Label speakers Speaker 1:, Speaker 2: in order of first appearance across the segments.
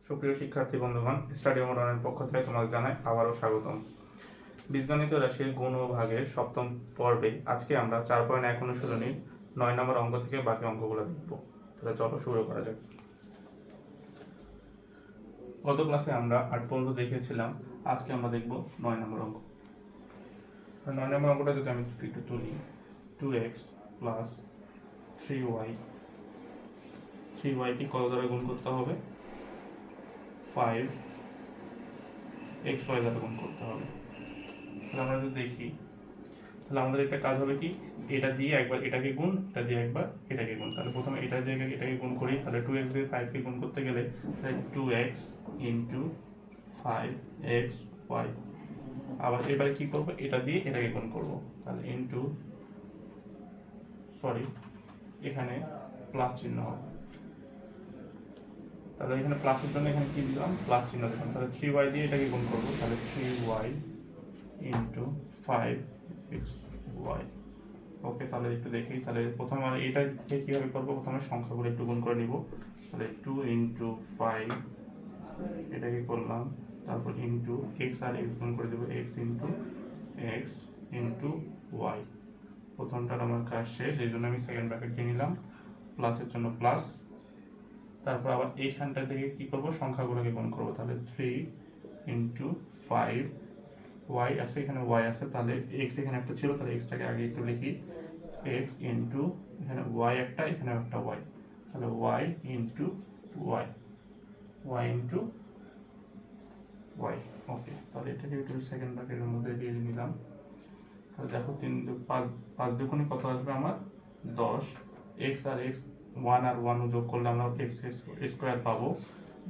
Speaker 1: সুপ্রিয় শিক্ষার্থী বন্ধুগণ, স্টাডি মডার্নের পক্ষ থেকে তোমাকে জানাই আবারও স্বাগতম। বীজগণিত রাশির গুণ ও ভাগের সপ্তম পর্বে আজকে আমরা 4.1 অনুশীলনীর 9 নম্বর অঙ্ক থেকে বাকি অঙ্কগুলো দেখব। তাহলে চলো শুরু করা যাক। গত ক্লাসে আমরা 8 পর্যন্ত দেখিয়েছিলাম, আজকে আমরা দেখব 9 নম্বর অঙ্ক। 9 নম্বর অঙ্কটা যদি আমি একটু তুলি, 2x প্লাস 3y, 3y কে কত দ্বারা গুণ করতে হবে? 5xy দ্বারা গুণ করতে হবে। তাহলে আমরা যদি দেখি, তাহলে আমাদের একটা কাজ হবে কি, এটা দিয়ে একবার এটাকে গুণ, এটা দিয়ে একবার এটাকে গুণ। তাহলে প্রথমে এটা দিয়ে এটাকে গুণ করি, তাহলে 2x দিয়ে 5 কে গুণ করতে গেলে তাহলে 2x ইন্টু 5xy। আবার এবারে কি করব, এটা দিয়ে এটাকে গুণ করব, তাহলে ইন্টু এখানে প্লাস চিহ্ন হবে। তাহলে এখানে প্লাসের জন্য এখানে কি দিলাম, প্লাস চিহ্ন দিলাম। তাহলে 3y দিয়ে এটাকে গুণ করব, তাহলে 3y ইন্টু 5xy। ওকে, তাহলে একটু দেখি, তাহলে প্রথমে আমরা এটা কীভাবে করবো, প্রথমে সংখ্যাগুলো একটু গুণ করে নিব। তাহলে 2 ইন্টু 5 এটাকে করলাম, তারপর ইন্টু এক্স আর এক্স গুণ করে দেবো, এক্স ইন্টু ওয়াই। প্রথমটার আমার কাজ শেষ, এই জন্য আমি সেকেন্ড ব্র্যাকেট দিয়ে নিলাম, প্লাসের জন্য প্লাস। তারপর আবার এইখানটা থেকে কি করব, সংখ্যাগুলোকে গুণ করবো। তাহলে 3 ইন্টু 5 ওয়াই আছে, এখানে ওয়াই আছে, তাহলে এক্স এখানে একটা ছিল, তাহলে এক্সটাকে আগে একটু লিখি, এক্স ইন্টু এখানে ওয়াই একটা, এখানে একটা ওয়াই, তাহলে y into y, y into y. Okay, তাহলে এটাকে একটু সেকেন্ড ব্র্যাকেটের মধ্যে দিয়ে নিলাম। তাহলে দেখো 5 দুগুণে কত আসবে আমার, 10। এক্স আর এক্স, 1 আর 1 যোগ করলে আমরা এক্স স্কোয়ার পাবো,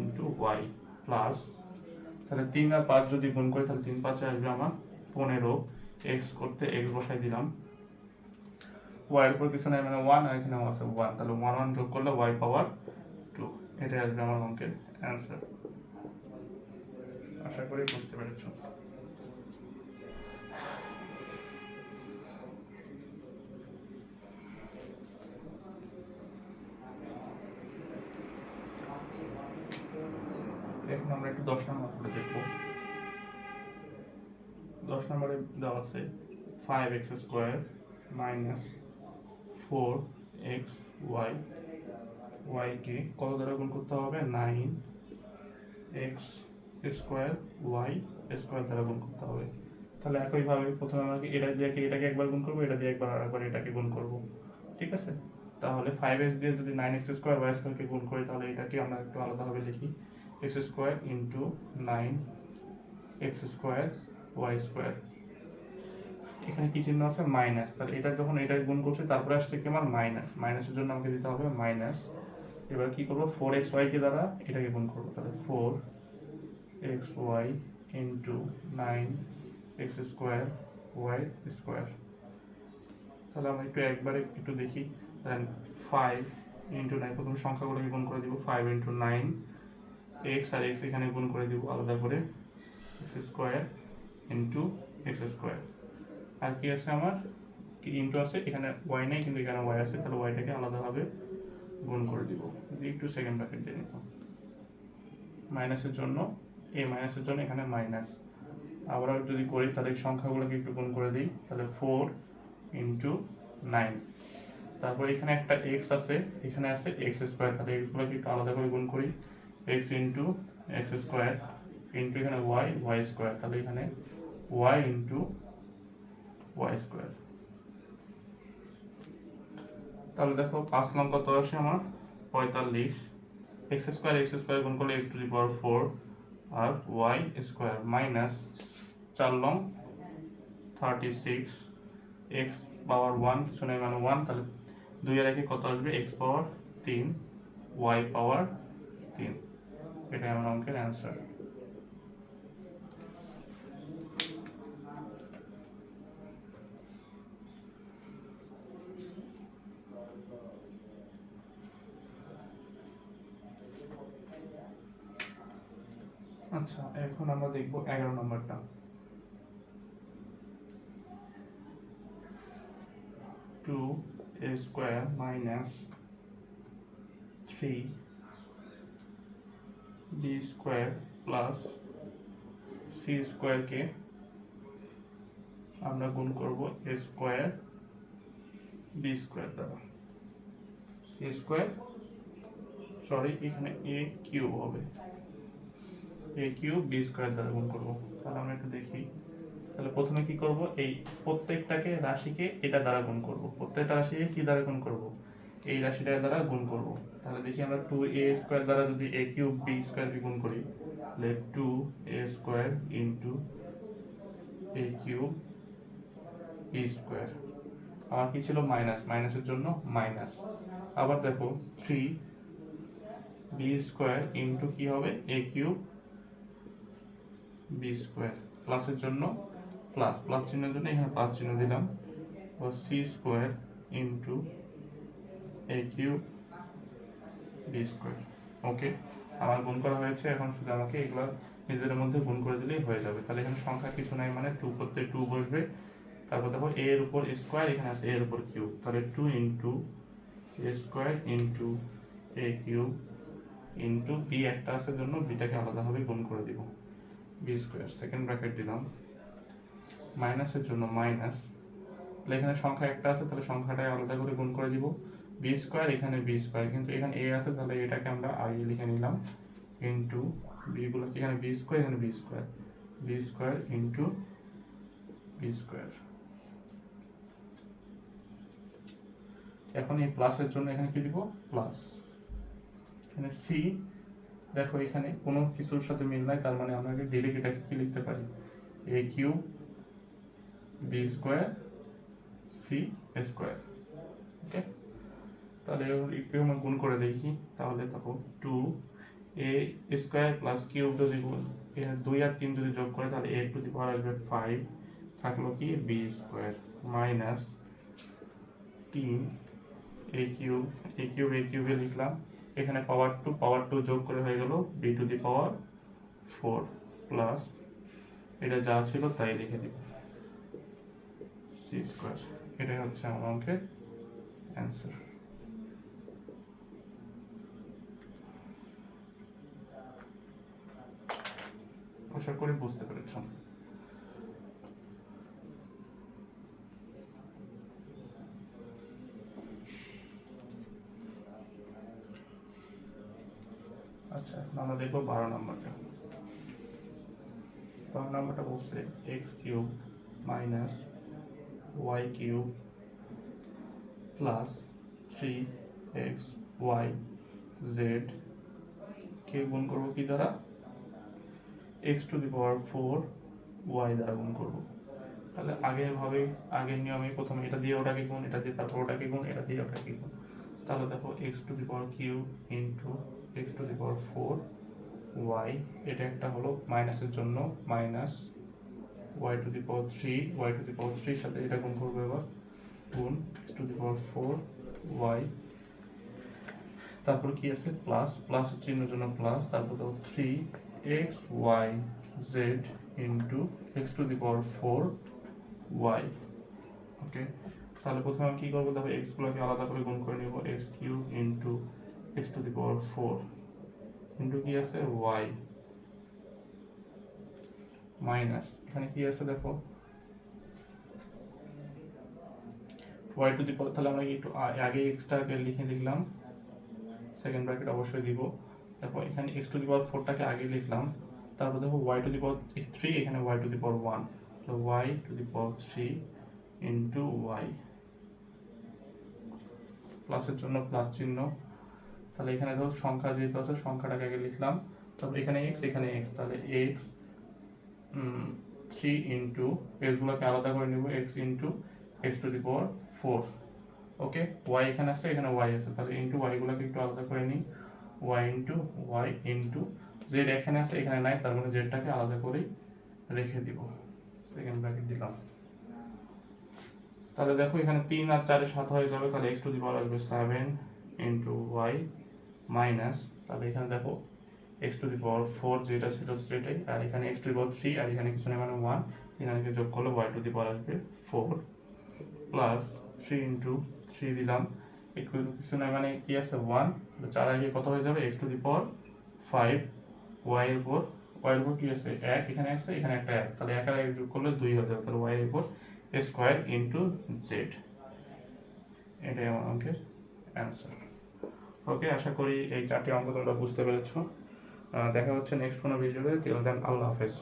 Speaker 1: ইন্টু ওয়াই প্লাস, তাহলে 3 আর 5 যদি গুণ করি তাহলে 3 5 আসবে আমার 15। এক্স করতে এক্স বসাই দিলাম, ওয়াই এর উপর কিছু নাই মানে 1, আর এখানে আছে 1, তাহলে 1 1 যোগ করলে ওয়াই পাওয়ার 2। এটাই আসবে আমার অঙ্কের অ্যান্সার। আশা করি বুঝতে পেরেছ। এখন আমরা একটু 10 নম্বর করে দেখব। 10 নম্বরে দেওয়া আছে 5x square minus 4xy, y কে কত দ্বারা গুণ করতে হবে, 9x স্কোয়ার y স্কোয়ার দ্বারা গুণ করতে হবে। তাহলে একইভাবে প্রথমে আমাকে এটা দিয়ে এটাকে একবার গুণ করবো, এটা দিয়ে একবার এটাকে গুণ করব, ঠিক আছে। তাহলে 5x দিয়ে যদি 9x স্কোয়ার y স্কোয়ারকে গুণ করি, তাহলে এটাকে আমরা একটু আলাদাভাবে লিখি, x square into 9x square y square. এখানে কি চিহ্ন আছে, মাইনাস, তাহলে এটা যখন এটা গুণ করছে তারপরে আসছে কি আমার মাইনাস, মাইনাসের জন্য আমাকে দিতে হবে মাইনাস। এবার কি করবো, 4xy কে দ্বারা এটাকে গুণ করবো, তাহলে 4xy into 9x square Y square. তাহলে আমরা একবারে একটু দেখি, 5 ইন্টু 9, প্রথম সংখ্যাগুলোকে গুণ করে দিব, 5 ইন্টু 9, এক্স আর এক্স এখানে গুণ করে দিব আলাদা করে, x square into x square. আর কি আছে আমার, কি ইন্টু আছে, এখানে ওয়াই নেই কিন্তু এখানে ওয়াই আছে, তাহলে ওয়াইটাকে আলাদাভাবে গুণ করে দিব, একটু সেকেন্ড ব্র্যাকেট দিয়ে নিব। মাইনাসের জন্য, এই মাইনাসের জন্য এখানে মাইনাস। আবার যদি করি তাহলে সংখ্যাগুলোকে একটু গুণ করে দিই, তাহলে 4 ইন্টু 9, তারপর এখানে একটা এক্স আছে, এখানে আছে এক্স স্কোয়ার, তাহলে এক্সগুলোকে একটু আলাদা করে গুণ করি, x into x square into এখানে ওয়াই ওয়াই স্কোয়ার, তাহলে এখানে ওয়াই ইন্টু ওয়াই স্কোয়ার। তাহলে দেখো 5 নং কত আসে আমার, 45। এক্স স্কোয়ার গুণ করলে এক্স টু দি পাওয়ার 4 আর ওয়াই স্কোয়ার মাইনাস 4 নং 36, এক্স পাওয়ার 1 কিছু নেই মানে 1, তাহলে 2 এর একে কত আসবে, এক্স পাওয়ার 3 ওয়াই পাওয়ার 3। এটাই আমার অঙ্কের অ্যান্সার। আচ্ছা, এখন আমরা দেখব 11 নম্বরটা। 2a square minus 3b b square plus c স্কোয়ারকে আমরা গুণ করব এ স্কোয়ার বি স্কোয়ার দ্বারা। এ স্কোয়ার সরি এখানে এ কিউব হবে, এ কিউব বি স্কোয়ার দ্বারা গুণ করব। তাহলে আমরা একটু দেখি, তাহলে প্রথমে কি করব, এই প্রত্যেকটাকে রাশিকে এটা দ্বারা গুণ করব, প্রত্যেকটা রাশিকে কি দ্বারা গুণ করব, এই রাশিটা দ্বারা গুণ করব। তাহলে দেখি আমরা 2a স্কোয়ার দ্বারা যদি a কিউব b স্কোয়ারকে গুণ করি, তাহলে 2a square into a cube b square. আমার কি ছিল মাইনাস, মাইনাসের জন্য মাইনাস। আবার দেখো 3b স্কোয়ার ইন্টু কি হবে a কিউব b স্কোয়ার, প্লাসের জন্য প্লাস, প্লাস চিহ্নের জন্য এখানে প্লাস চিহ্ন দিলাম, ও সি স্কোয়ার ইন্টু এ কিউব বি স্কোয়ার। ওকে, আমার গুণ করা হয়েছে, এখন শুধু আমাকে এগুলো নিজেদের মধ্যে গুণ করে দিলেই হয়ে যাবে। তাহলে এখানে সংখ্যা কিছু নাই, মানে 2 করতে 2 বসবে, তারপর দেখো এ এর উপর স্কোয়ার, এখানে আছে এর উপর কিউব, তাহলে 2 ইন্টু এ স্কোয়ার ইন্টু এ কিউব ইন্টু বি একটা আছে জন্য বিটাকে আলাদাভাবে গুণ করে দিব, বি স্কোয়ার সেকেন্ড ব্র্যাকেট দিলাম, মাইনাসের জন্য মাইনাস, তাহলে এখানে সংখ্যা একটা আছে, তাহলে সংখ্যাটাই আলাদা করে গুণ করে দিব, বি স্কোয়ার এখানে বি স্কোয়ার, কিন্তু এখানে এ আছে তাহলে এটাকে আমরা আগে লিখে নিলাম, ইন্টু বি গুলোকে এখানে বি স্কোয়ার, এখানে B square into B square. এখন এই প্লাসের জন্য এখানে কি দিব, প্লাস, এখানে সি, দেখো এখানে কোনো কিছুর সাথে মিল নাই, তার মানে আমরা ডিরেক্ট এটাকে কি লিখতে পারি, a cube b square c square. Okay, তাহলে একটু আমরা গুণ করে দেখি, তাহলে দেখো 2a স্কোয়ার প্লাস কিউব যদি গুণ 2 আর 3 যদি যোগ করে তাহলে a টু দি পাওয়ার আসবে 5, থাকলো কি b স্কোয়ার মাইনাস 3 a কিউবে লিখলাম, এখানে পাওয়ার 2 যোগ করে হয়ে গেল b two the power 4 plus এটা যা ছিল তাই লিখে দিব c স্কোয়ার। এটাই হচ্ছে আমার অঙ্কের অ্যান্সার। আশা করি বুঝতে পেরেছ। আচ্ছা, আমরা দেখবো 12 নম্বরটা। 12 নম্বরটা বলছে X cube minus Y cube plus 3xy কে গুণ করবো কি দ্বারা, x to the power 4 y দ্বারা গুণ করব। তাহলে আগের নিয়মে প্রথমে এটা দিয়ে ওটাকে গুণ, এটা দিয়ে তারপর ওটাকে গুণ, এটা দিয়ে ওটাকে গুণ। তাহলে দেখো x to the power cube into x to the power 4 y, এটা একটা হলো মাইনাসের জন্য মাইনাস y টু দি পাওয়ার 3 সাথে এটা গুণ করবো, এবার গুণ x to the power 4 y, তারপর কি আছে প্লাস, প্লাসের চিহ্নের জন্য প্লাস, তারপর দেখো 3xyz into x to the power 4 y। ওকে, তাহলে প্রথমে আমি কি করবো, দেখো x গুলোকে আলাদা করে গুণ করে নিব, x cube into x to the power 4 into কি আছে y মাইনাস, এখানে কি আছে দেখো y টু দি পাওয়ার, তাহলে আমরা একটু আগে এক্সটাকে লিখে লিখলাম, সেকেন্ড ব্র্যাকেট অবশ্যই দিব। দেখো এখানে x টু দি পাওয়ার 4 টাকে আগে লিখলাম, তারপর দেখো y টু দি পাওয়ার 3, এখানে y টু দি পাওয়ার 1, তো y two the power 3 into y, প্লাসের জন্য প্লাস চিহ্ন, তাহলে এখানে ধরো সংখ্যা যেহেতু আছে সংখ্যাটাকে আগে লিখলাম, তারপর এখানে x, তাহলে x 3 ইন্টু x গুলোকে আলাদা করে নিব, x into x to the power 4। Okay, y এখানে আছে, এখানে y আছে, তাহলে ইন্টু y গুলোকে একটু আলাদা করে নিই, y ইন্টু z এখানে আছে, এখানে নাই, তার মানে জেডটাকে আলাদা করেই রেখে দিব, সেকেন্ড ব্র্যাকেট দিলাম। তাহলে দেখো এখানে 3 আর 4 এর 7 হয়ে যাবে, তাহলে x টু দি পাওয়ার আসবে 7 ইন্টু y মাইনাস, তাহলে এখানে দেখো x টু দি পাওয়ার 4 যেটা ছিল সেটাই, আর এখানে x টু দি পাওয়ার 3, আর এখানে কিছু নেই মানে 1, এখানে যোগ করলে y টু দি পাওয়ার আসবে 4 প্লাস 3 ইন্টু 3 দিলাম, কিছু নাই মানে কি আছে 1, 4 আগে কত হয়ে যাবে x to the power 5 Y এর উপর কি আছে এক, এখানে আছে এখানে একটা এক, তাহলে এক আর এক যোগ করলে 2 হয়ে যাবে, তাহলে ওয়াই এর উপর স্কোয়ার ইন্টু জেড, এটাই আমার অঙ্কের অ্যান্সার। ওকে, আশা করি এই 4টি অঙ্ক তোমরা বুঝতে পেরেছো। দেখা হচ্ছে নেক্সট কোনো ভিডিওতে। টিল দেন, আল্লাহ হাফেজ।